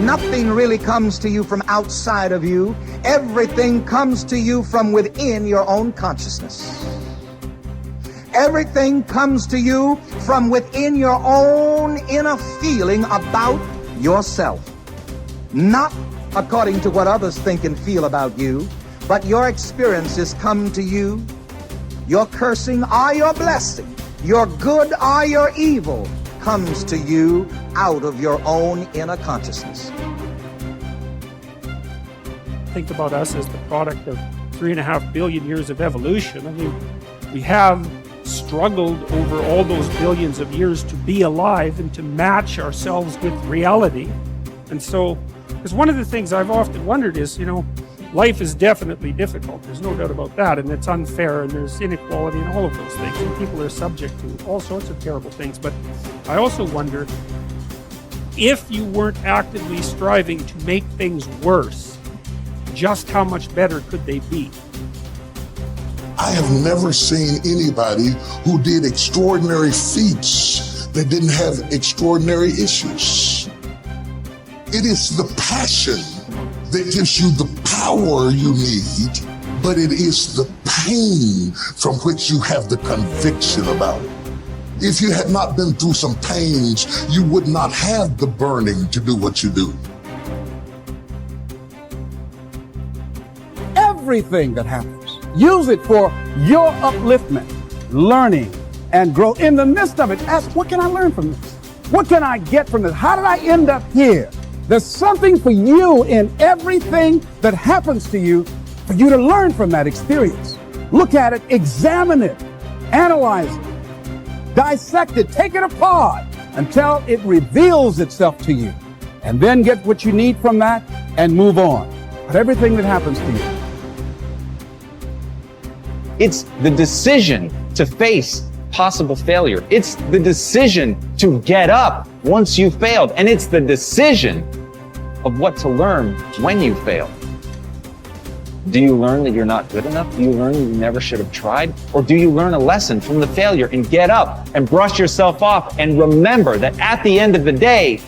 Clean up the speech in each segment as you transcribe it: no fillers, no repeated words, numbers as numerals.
Nothing really comes to you from outside of you. Everything comes to you from within your own consciousness. Everything comes to you from within your own inner feeling about yourself. Not according to what others think and feel about you, but your experiences come to you. Your cursing or your blessing, your good or your evil, comes to you out of your own inner consciousness. Think about us as the product of 3.5 billion years of evolution. I mean, we have struggled over all those billions of years to be alive and to match ourselves with reality. And so, because one of the things I've often wondered is, life is definitely difficult. There's no doubt about that. And it's unfair, and there's inequality and all of those things. And people are subject to all sorts of terrible things. But I also wonder, if you weren't actively striving to make things worse, just how much better could they be? I have never seen anybody who did extraordinary feats that didn't have extraordinary issues. It is the passion that gives you the power you need, but it is the pain from which you have the conviction about it. If you had not been through some pains, you would not have the burning to do what you do. Everything that happens, use it for your upliftment, learning, and growth. In the midst of it, ask, what can I learn from this? What can I get from this? How did I end up here? There's something for you in everything that happens to you for you to learn from that experience. Look at it, examine it, analyze it, dissect it, take it apart until it reveals itself to you. And then get what you need from that and move on. But everything that happens to you. It's the decision to face possible failure. It's the decision to get up once you've failed. And it's the decision of what to learn when you fail. Do you learn that you're not good enough? Do you learn that you never should have tried? Or do you learn a lesson from the failure and get up and brush yourself off and remember that at the end of the day,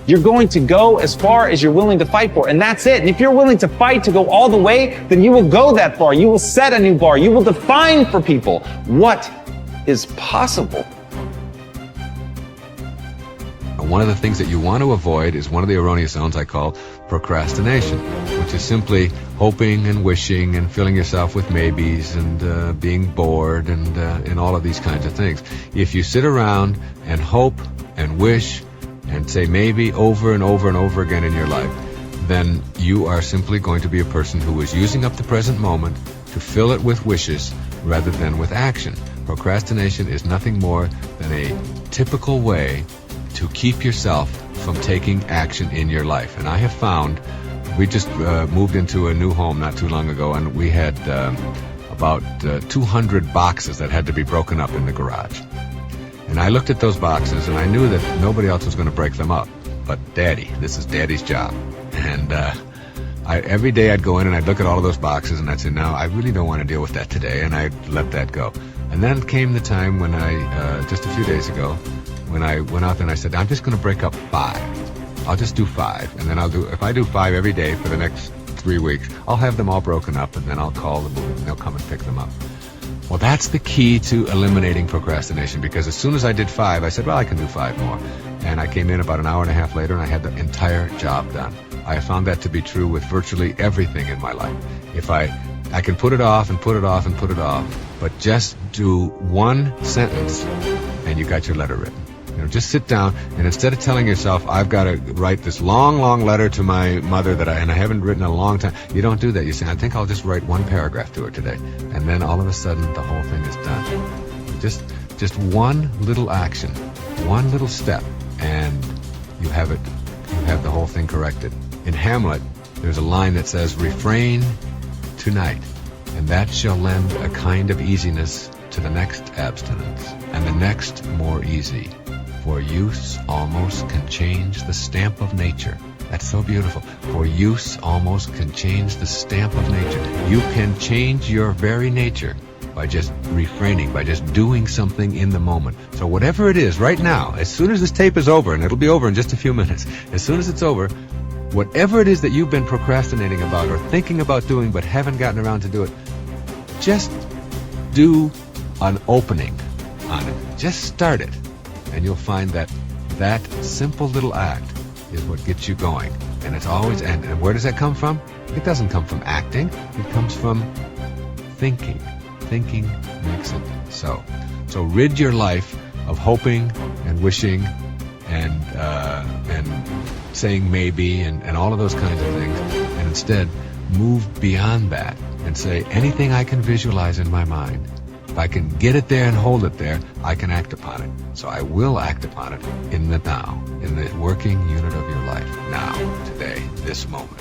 you're going to go as far as you're willing to fight for, and that's it. And if you're willing to fight to go all the way, then you will go that far. You will set a new bar. You will define for people what is possible. One of the things that you want to avoid is one of the erroneous zones I call procrastination, which is simply hoping and wishing and filling yourself with maybes and being bored and all of these kinds of things. If you sit around and hope and wish and say maybe over and over and over again in your life, then you are simply going to be a person who is using up the present moment to fill it with wishes rather than with action. Procrastination is nothing more than a typical way to keep yourself from taking action in your life. And I have found, we just moved into a new home not too long ago, and we had about 200 boxes that had to be broken up in the garage. And I looked at those boxes and I knew that nobody else was going to break them up but Daddy. This is Daddy's job. And every day I'd go in and I'd look at all of those boxes and I'd say, no, I really don't want to deal with that today, and I'd let that go. And then came the time when I, just a few days ago, when I went out there and I said, I'm just going to break up 5. I'll just do 5. And then if I do 5 every day for the next 3 weeks, I'll have them all broken up, and then I'll call them and they'll come and pick them up. Well, that's the key to eliminating procrastination, because as soon as I did 5, I said, well, I can do 5 more. And I came in about an hour and a half later and I had the entire job done. I have found that to be true with virtually everything in my life. If I can put it off and put it off and put it off, but just do one sentence and you got your letter written. Just sit down, and instead of telling yourself, I've got to write this long, long letter to my mother and I haven't written in a long time, you don't do that. You say, I think I'll just write 1 paragraph to her today. And then all of a sudden, the whole thing is done. Just one little action, one little step, and you have the whole thing corrected. In Hamlet, there's a line that says, refrain tonight, and that shall lend a kind of easiness to the next abstinence, and the next more easy. For use almost can change the stamp of nature. That's so beautiful. For use almost can change the stamp of nature. You can change your very nature by just refraining, by just doing something in the moment. So whatever it is right now, as soon as this tape is over, and it'll be over in just a few minutes, as soon as it's over, whatever it is that you've been procrastinating about or thinking about doing but haven't gotten around to do it, just do an opening on it. Just start it. And you'll find that that simple little act is what gets you going. And it's always, and where does that come from? It doesn't come from acting. It comes from thinking. Thinking makes it so. So rid your life of hoping and wishing and saying maybe and all of those kinds of things, and instead move beyond that and say, anything I can visualize in my mind, if I can get it there and hold it there, I can act upon it. So I will act upon it in the now, in the working unit of your life, now, today, this moment.